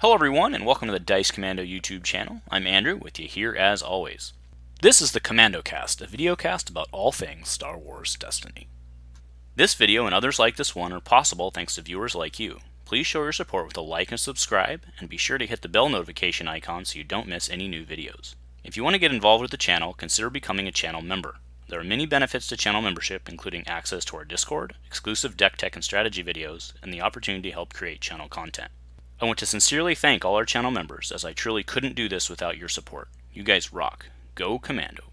Hello everyone, and welcome to the Dice Commando YouTube channel. I'm Andrew, with you here as always. This is the Commando Cast, a video cast about all things Star Wars Destiny. This video and others like this one are possible thanks to viewers like you. Please show your support with a like and subscribe, and be sure to hit the bell notification icon so you don't miss any new videos. If you want to get involved with the channel, consider becoming a channel member. There are many benefits to channel membership, including access to our Discord, exclusive deck tech and strategy videos, and the opportunity to help create channel content. I want to sincerely thank all our channel members, as I truly couldn't do this without your support. You guys rock. Go Commando.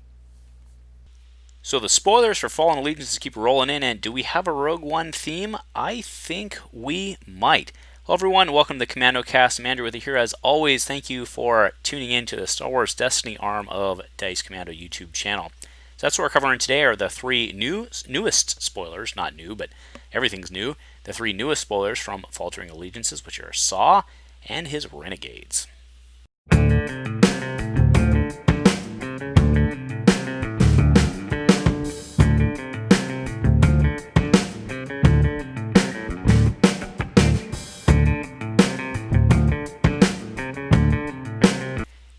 So the spoilers for Fallen Allegiances keep rolling in, and do we have a Rogue One theme? I think we might. Hello everyone, welcome to the Commando Cast. I'm Andrew with you here as always. Thank you for tuning in to the Star Wars Destiny arm of Dice Commando YouTube channel. So that's what we're covering today are the three newest spoilers, not new, but everything's new. The three newest spoilers from Faltering Allegiances, which are Saw and his Renegades.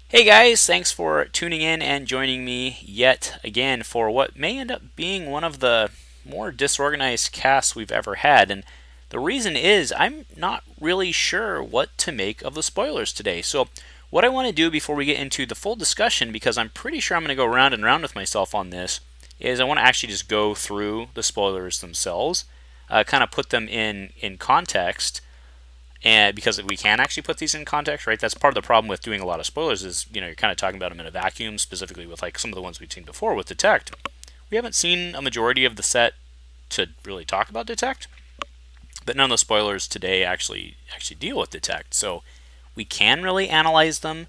Hey guys, thanks for tuning in and joining me yet again for what may end up being one of the more disorganized casts we've ever had. And the reason is I'm not really sure what to make of the spoilers today. So what I want to do before we get into the full discussion, because I'm pretty sure I'm going to go round and round with myself on this, is I want to actually just go through the spoilers themselves, kind of put them in context. And because we can actually put these in context, right? That's part of the problem with doing a lot of spoilers is, you're kind of talking about them in a vacuum, specifically with like some of the ones we've seen before with Detect. We haven't seen a majority of the set to really talk about Detect, but none of the spoilers today actually deal with Detect. So we can really analyze them,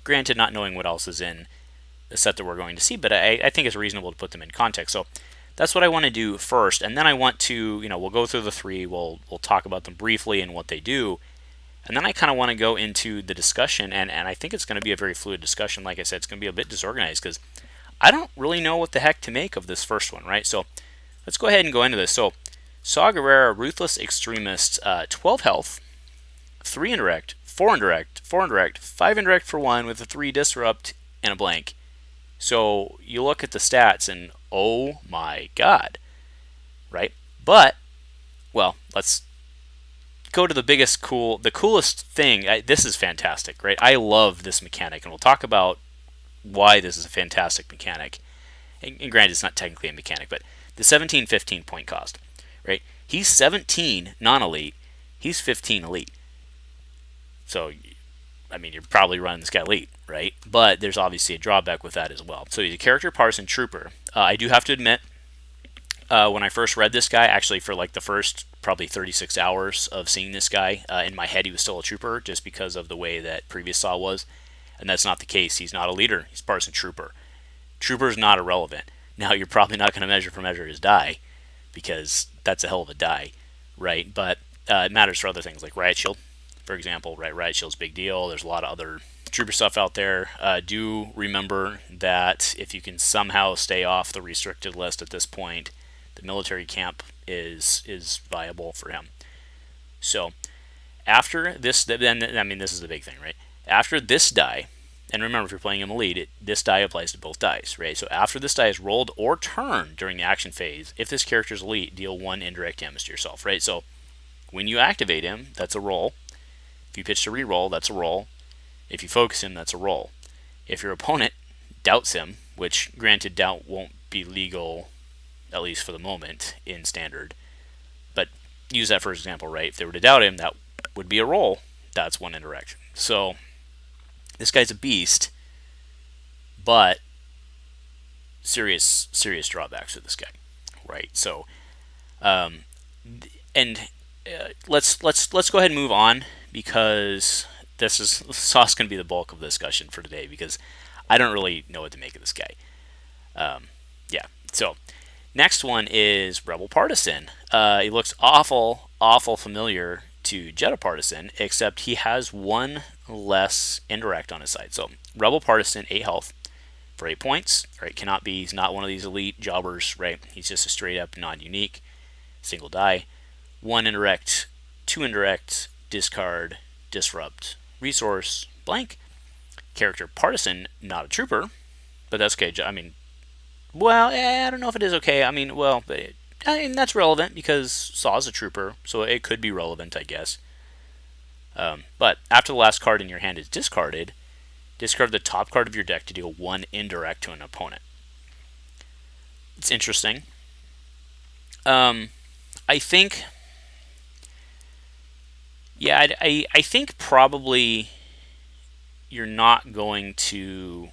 granted not knowing what else is in the set that we're going to see, but I think it's reasonable to put them in context. So that's what I want to do first, and then I want to, we'll go through the three, we'll talk about them briefly and what they do, and then I kind of want to go into the discussion, and I think it's going to be a very fluid discussion. Like I said, it's going to be a bit disorganized, because I don't really know what the heck to make of this first one, right? So let's go ahead and go into this. So, Saw Gerrera, Ruthless Extremist, 12 health, 3 indirect, 4 indirect, 4 indirect, 5 indirect for 1 with a 3 disrupt and a blank. So you look at the stats and oh my god, right? But, well, let's go to the coolest thing. This is fantastic, right? I love this mechanic, and we'll talk about why this is a fantastic mechanic. And granted, it's not technically a mechanic, but the 17-15 point cost, right? He's 17 non-elite, he's 15 elite. So, I mean, you're probably running this guy elite, right? But there's obviously a drawback with that as well. So he's a character partisan trooper. I do have to admit, when I first read this guy, actually for like the first probably 36 hours of seeing this guy, in my head he was still a trooper just because of the way that previous Saw was. And that's not the case. He's not a leader. He's partisan trooper. Trooper is not irrelevant. Now, you're probably not going to measure for measure his die, because that's a hell of a die, right? But it matters for other things like Riot Shield. For example, right, Riot Shield's a big deal. There's a lot of other trooper stuff out there. Do remember that if you can somehow stay off the restricted list at this point, the military camp is viable for him. So after this, then I mean, this is the big thing, right? After this die, and remember, if you're playing him elite, this die applies to both dice, right? So after this die is rolled or turned during the action phase, if this character's elite, deal 1 indirect damage to yourself, right? So when you activate him, that's a roll. If you pitch to reroll, that's a roll. If you focus him, that's a roll. If your opponent doubts him, which granted doubt won't be legal, at least for the moment, in standard, but use that for example, right? If they were to doubt him, that would be a roll. That's 1 indirect. So this guy's a beast, but serious drawbacks with this guy, right? So, let's go ahead and move on, because Saw's going to be the bulk of the discussion for today, because I don't really know what to make of this guy. Yeah, so next one is Rebel Partisan. He looks awful familiar to Jedha Partisan, except he has 1 less indirect on his side. So Rebel Partisan, 8 health for 8 points. Right, he's not one of these elite jobbers, right? He's just a straight up non-unique single die. 1 indirect, 2 indirect, discard, disrupt, resource blank. Character partisan, not a trooper, but that's okay. I mean, well, I don't know if it is okay. I mean, well, but that's relevant because Saw's a trooper, so it could be relevant, I guess. But after the last card in your hand is discarded, discard the top card of your deck to deal 1 indirect to an opponent. It's interesting. I think, yeah, I think probably you're not going to.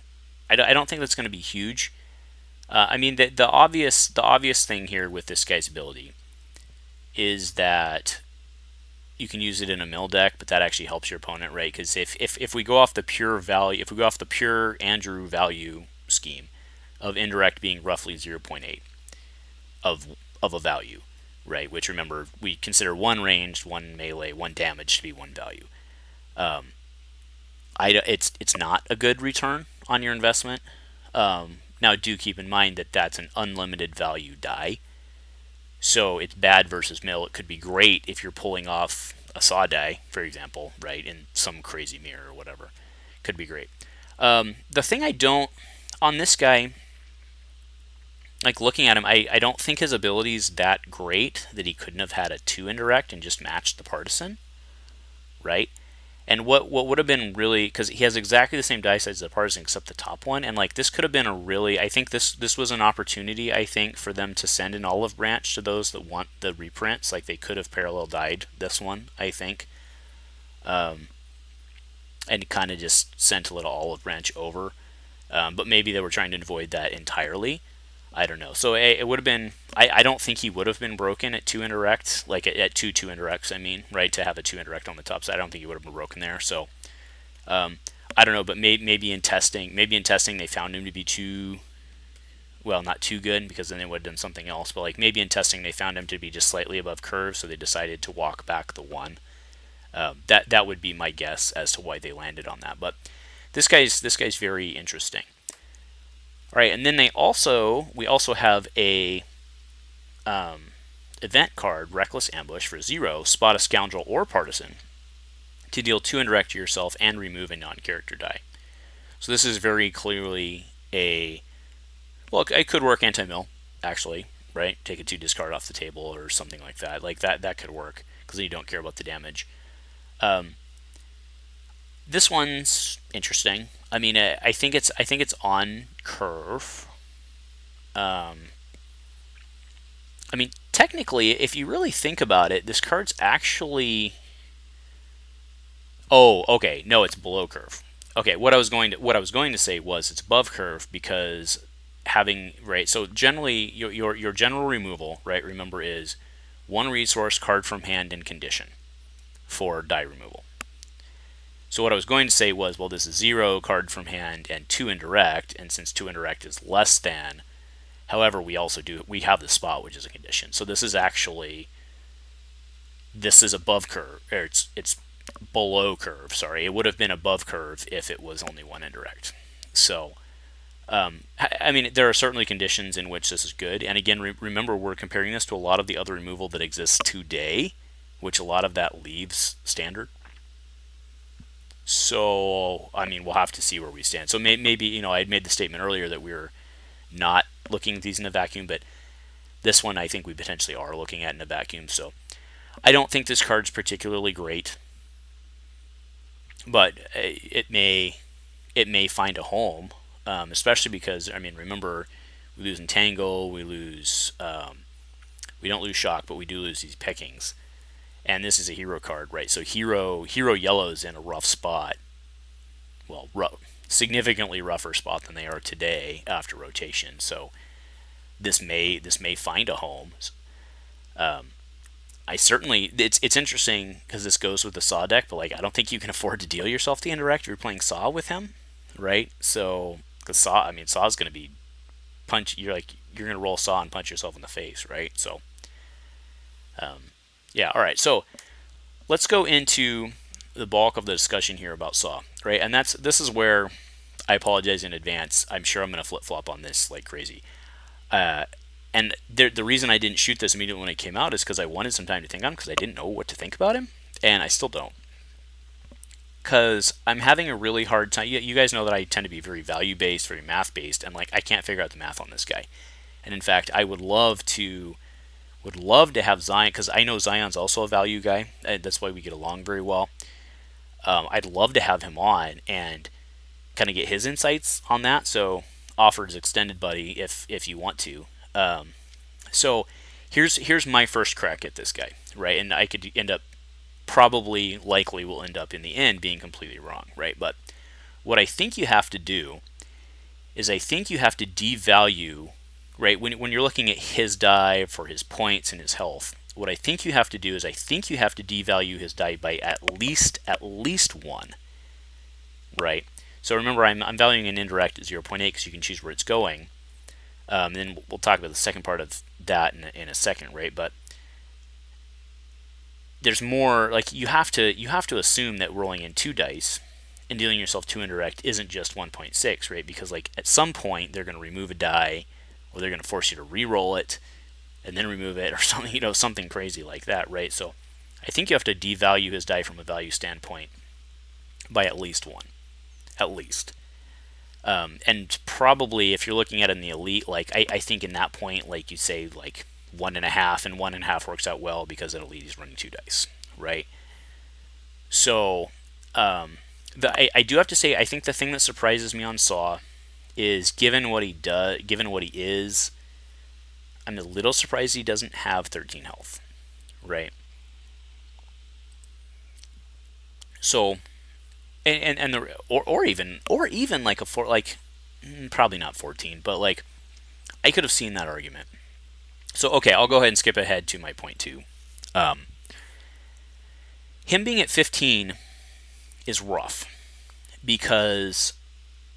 I don't think that's going to be huge. I mean, the obvious thing here with this guy's ability is that you can use it in a mill deck, but that actually helps your opponent, right? Because if we go off the pure value, if we go off the pure Andrew value scheme of indirect being roughly 0.8 of a value, right? Which, remember, we consider 1 ranged, 1 melee, 1 damage to be 1 value. It's not a good return on your investment. Now, do keep in mind that that's an unlimited value die. So it's bad versus mill. It could be great if you're pulling off a saw die, for example, right, in some crazy mirror or whatever. Could be great. The thing I don't, on this guy, like looking at him, I don't think his ability is that great that he couldn't have had a 2 indirect and just matched the partisan, right? And what would have been really, because he has exactly the same die size as the partisan except the top one, and like this could have been a really, I think this was an opportunity, I think, for them to send an olive branch to those that want the reprints. Like they could have parallel died this one, I think, and kind of just sent a little olive branch over. But maybe they were trying to avoid that entirely. I don't know. So it would have been. I don't think he would have been broken at 2 indirects, like at two indirects. I mean, right, to have a 2 indirect on the top side. I don't think he would have been broken there. So I don't know, but maybe in testing, they found him to be too. Well, not too good, because then they would have done something else. But like maybe in testing they found him to be just slightly above curve, so they decided to walk back the 1. That would be my guess as to why they landed on that. But this guy's very interesting. All right, and then we also have a event card, Reckless Ambush, for 0. Spot a scoundrel or partisan to deal 2 indirect to yourself and remove a non-character die. So this is very clearly a, well, it could work anti-mill, actually, right? Take a 2 discard off the table or something like that. Like that could work, because then you don't care about the damage. This one's interesting. I mean, I think it's on curve. I mean, technically, if you really think about it, this card's actually. Oh, okay. No, it's below curve. Okay, what I was going to say was it's above curve, because having, right. So generally, your general removal, right, remember, is 1 resource, card from hand, and condition for die removal. So what I was going to say was, well, this is 0, card from hand, and 2 indirect, and since 2 indirect is less than, however, we have the spot, which is a condition. So this is above curve, or it's below curve, sorry. It would have been above curve if it was only 1 indirect. So, I mean, there are certainly conditions in which this is good, and again, remember, we're comparing this to a lot of the other removal that exists today, which a lot of that leaves standard. So, I mean, we'll have to see where we stand. So maybe, I had made the statement earlier that we were not looking at these in a vacuum, but this one I think we potentially are looking at in a vacuum. So I don't think this card's particularly great, but it may find a home, especially because, I mean, remember, we lose Entangle, we don't lose Shock, but we do lose these pickings. And this is a hero card, right? So hero yellow's in a rough spot. Well, significantly rougher spot than they are today after rotation. So this may find a home. It's interesting because this goes with the Saw deck, but like I don't think you can afford to deal yourself the indirect if you're playing Saw with him, right? So the Saw, I mean, Saw's going to be you're going to roll Saw and punch yourself in the face, right? So yeah, all right. So let's go into the bulk of the discussion here about Saw, right? And this is where I apologize in advance. I'm sure I'm going to flip-flop on this like crazy. And the reason I didn't shoot this immediately when it came out is because I wanted some time to think on him, because I didn't know what to think about him, and I still don't. because I'm having a really hard time. You guys know that I tend to be very value based, very math based, and like I can't figure out the math on this guy. And in fact, I would love to have Zion, because I know Zion's also a value guy. That's why we get along very well. I'd love to have him on and kind of get his insights on that. So offer his extended buddy if you want to. So here's my first crack at this guy, right? And I could end up likely will end up in the end being completely wrong, right? But what I think you have to do is I think you have to devalue, right? When you're looking at his die for his points and his health, what I think you have to do is I think you have to devalue his die by at least one, right? So remember, I'm valuing an indirect at 0.8 because you can choose where it's going. Then we'll talk about the second part of that in a second, right? But there's more, like you have to assume that rolling in 2 dice and dealing yourself 2 indirect isn't just 1.6, right? Because like at some point they're going to remove a die, or they're going to force you to re-roll it and then remove it, or something, something crazy like that, right? So I think you have to devalue his die from a value standpoint by at least 1, at least. And probably if you're looking at it in the elite, like I think in that point, like you say, like 1.5, and 1.5 works out well because at elite he's running 2 dice, right? So I do have to say, I think the thing that surprises me on Saw is given what he is, I'm a little surprised he doesn't have 13 health, right? So, and the or even like a 4, like probably not 14, but like I could have seen that argument. So okay, I'll go ahead and skip ahead to my point 2. Him being at 15 is rough because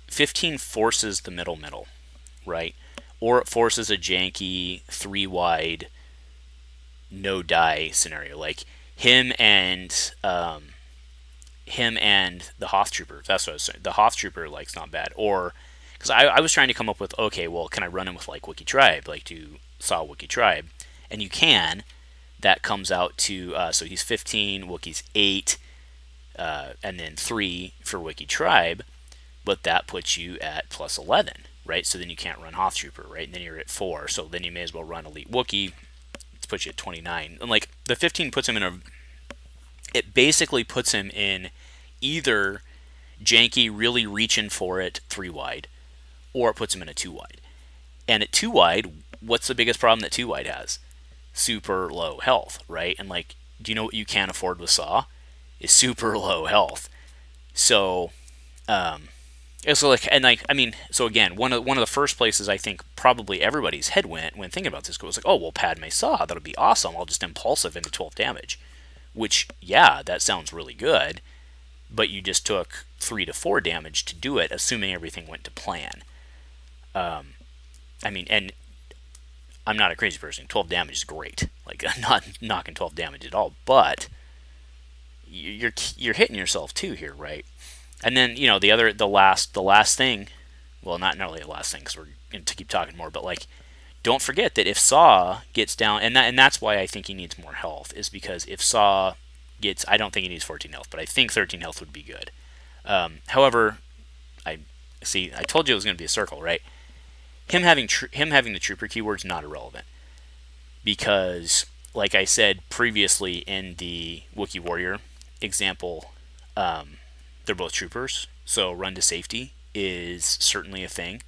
15 forces the middle, right? Or it forces a janky 3 wide no die scenario, like him and the Hoth Trooper. That's what I was saying. The Hoth Trooper, like, it's not bad. Or because I was trying to come up with, okay, well, can I run him with like Wookiee Tribe, like do Saw Wookiee Tribe, and you can. That comes out to so he's 15, Wookiee's 8, and then 3 for Wookiee Tribe, but that puts you at plus 11, right? So then you can't run Hoth Trooper, right? And then you're at 4, so then you may as well run Elite Wookiee. It puts you at 29, and like the 15 puts him in it basically puts him in either janky, really reaching for it 3 wide, or it puts him in a 2 wide. And at 2 wide, what's the biggest problem that 2 wide has? Super low health, right? And like, do you know what you can't afford with Saw? Is super low health. So, so like, and like, I mean, so again, one of the first places I think probably everybody's head went when thinking about this was like, oh well, Padme Saw, that'll be awesome. I'll just impulsive into 12 damage, which yeah, that sounds really good, but you just took 3 to 4 damage to do it, assuming everything went to plan. I mean, and I'm not a crazy person. 12 damage is great. Like, I'm not knocking 12 damage at all, but you're hitting yourself too here, right? And then the last thing, well, not really the last thing because we're going to keep talking more, but like, don't forget that if Saw gets down, and that's why I think he needs more health, is because if Saw gets, I don't think he needs 14 health, but I think 13 health would be good. However, I told you it was going to be a circle, right? Him having the trooper keyword's not irrelevant because, like I said previously in the Wookiee Warrior example, they're both troopers, so run to safety is certainly a thing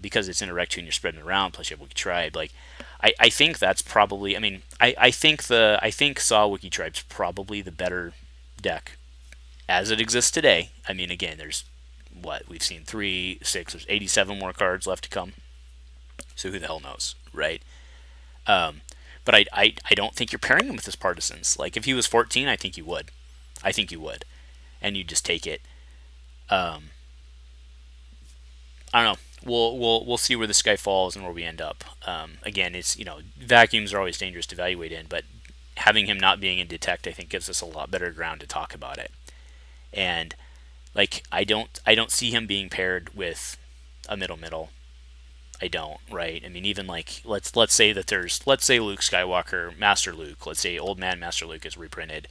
because it's indirect to and you're spreading around. Plus you have Wookiee Tribe. Like, I think that's probably. I mean, I think Saw Wookiee Tribe's probably the better deck as it exists today. I mean, again, there's. What we've seen 3, 6, there's 87 more cards left to come. So who the hell knows, right? But I don't think you're pairing him with his partisans. Like if he was 14, I think you would. And you just take it. I don't know. We'll see where this guy falls and where we end up. Again, it's vacuums are always dangerous to evaluate in, but having him not being in detect, I think gives us a lot better ground to talk about it. And like I don't see him being paired with a middle. I don't, right? I mean, even like let's say Luke Skywalker, Master Luke. Let's say Old Man Master Luke is reprinted.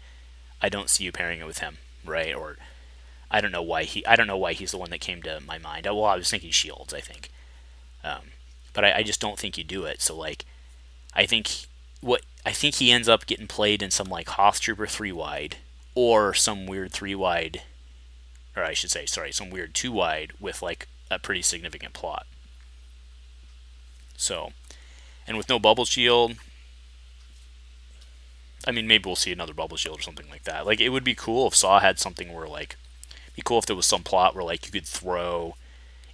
I don't see you pairing it with him right? Or I don't know why he's the one that came to my mind. Well, I was thinking shields, I think. But I just don't think you do it. So like, I think I think he ends up getting played in some like Hoth Trooper 3-wide or some weird 3-wide, or I should say, sorry, some weird 2-wide with like a pretty significant plot. So, and with no bubble shield, I mean, maybe we'll see another bubble shield or something like that. Like, it would be cool if Saw had something where like, it'd be cool if there was some plot where like you could throw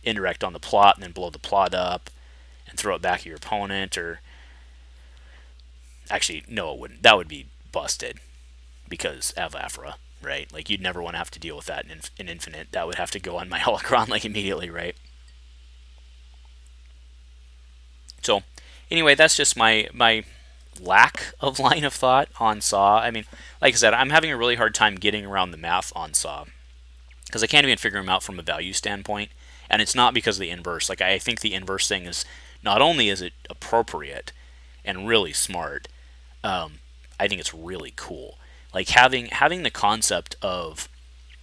indirect on the plot and then blow the plot up and throw it back at your opponent. Or actually, no, it wouldn't. That would be busted because of Afra, right? Like, you'd never want to have to deal with that in Infinite. That would have to go on my holocron like immediately, right? So, anyway, that's just my lack of line of thought on Saw. I mean, like I said, I'm having a really hard time getting around the math on Saw because I can't even figure them out from a value standpoint. And it's not because of the inverse. Like, I think the inverse thing is, not only is it appropriate and really smart, I think it's really cool. Like, having the concept of,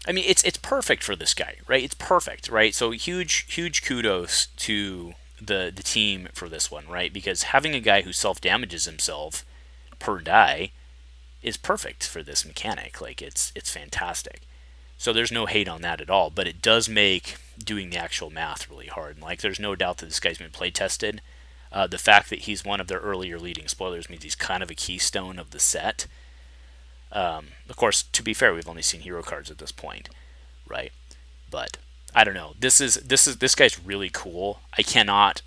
I mean, it's perfect for this guy, right? It's perfect, right? So huge kudos to the team for this one, right? Because having a guy who self damages himself per die is perfect for this mechanic. Like, it's fantastic. So there's no hate on that at all, but it does make doing the actual math really hard. And like, there's no doubt that this guy's been play tested. The fact that he's one of their earlier leading spoilers means he's kind of a keystone of the set. Of course, to be fair, we've only seen hero cards at this point, right? But I don't know. This guy's really cool. I cannot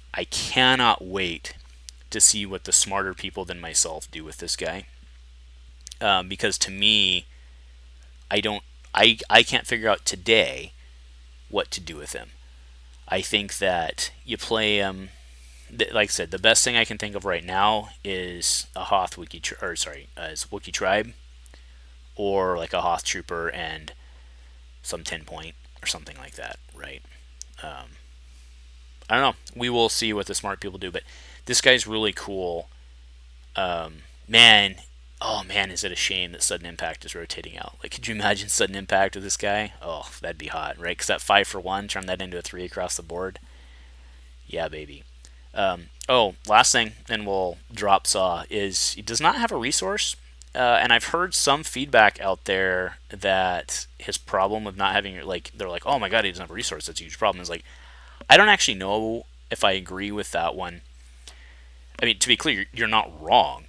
wait to see what the smarter people than myself do with this guy. Because to me, I can't figure out today what to do with him. I think that you play him. Like I said, the best thing I can think of right now is a Hoth is Wookiee Tribe, or like a Hoth Trooper and some 10-point or something like that, right? I don't know. We will see what the smart people do, but this guy's really cool. Man, oh man, is it a shame that Sudden Impact is rotating out? Like, could you imagine Sudden Impact with this guy? Oh, that'd be hot, right? Because that 5-for-1, turn that into a 3 across the board. Yeah, baby. Last thing, and we'll drop Saw, is he does not have a resource. And I've heard some feedback out there that his problem with not having, like, they're like, oh my god, he doesn't have a resource, that's a huge problem. It's like, I don't actually know if I agree with that one. I mean, to be clear, you're not wrong.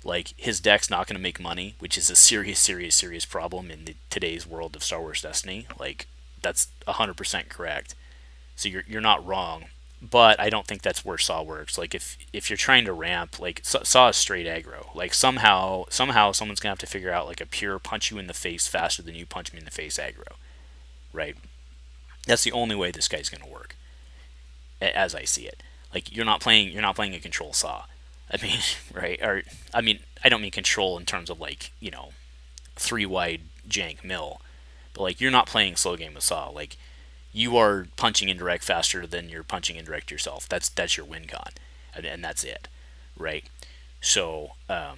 Like, his deck's not going to make money, which is a serious problem in today's world of Star Wars Destiny. Like, that's 100% correct. So you're not wrong. But I don't think that's where Saw works. Like, if you're trying to ramp, like, Saw is straight aggro. Like, somehow someone's going to have to figure out, like, a pure punch you in the face faster than you punch me in the face aggro. Right? That's the only way this guy's going to work, as I see it. Like, you're not playing a control Saw. I mean, right? Or, I mean, I don't mean control in terms of, like, 3-wide jank mill. But, like, you're not playing slow game with Saw. Like, you are punching indirect faster than you're punching indirect yourself. That's your win con, and that's it, right? So I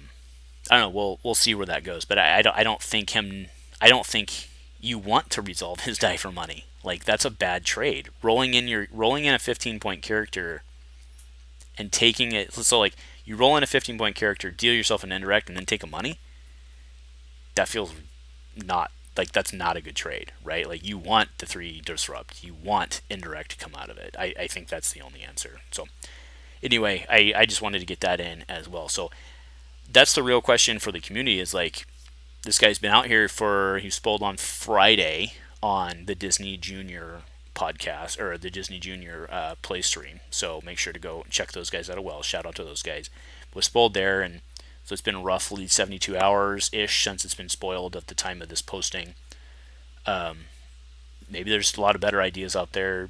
don't know. We'll see where that goes. But I don't think you want to resolve his die for money. Like, that's a bad trade. Rolling in a 15-point character and taking it. So like, you roll in a 15-point character, deal yourself an indirect, and then take a money. That feels not. Like, that's not a good trade, right? Like, you want the 3 disrupt. You want indirect to come out of it. I think that's the only answer. So, anyway, I just wanted to get that in as well. So, that's the real question for the community is, like, this guy's been out here he was spoiled on Friday on the Disney Junior podcast, or the Disney Junior play stream. So, make sure to go check those guys out as well. Shout out to those guys. Was spoiled there, and so it's been roughly 72 hours-ish since it's been spoiled at the time of this posting. Maybe there's a lot of better ideas out there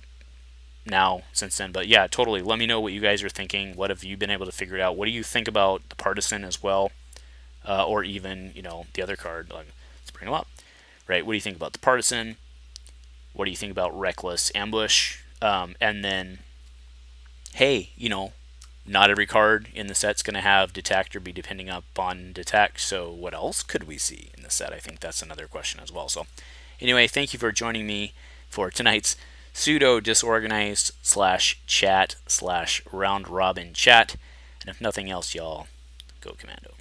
now since then. But yeah, totally. Let me know what you guys are thinking. What have you been able to figure out? What do you think about the Partisan as well? Or even, the other card. Let's bring them up. Right? What do you think about the Partisan? What do you think about Reckless Ambush? And then, hey, not every card in the set's going to have detect or be depending up on detect, so what else could we see in the set? I think that's another question as well. So Anyway, thank you for joining me for tonight's pseudo disorganized / chat / round robin chat. And if nothing else, y'all, go Commando.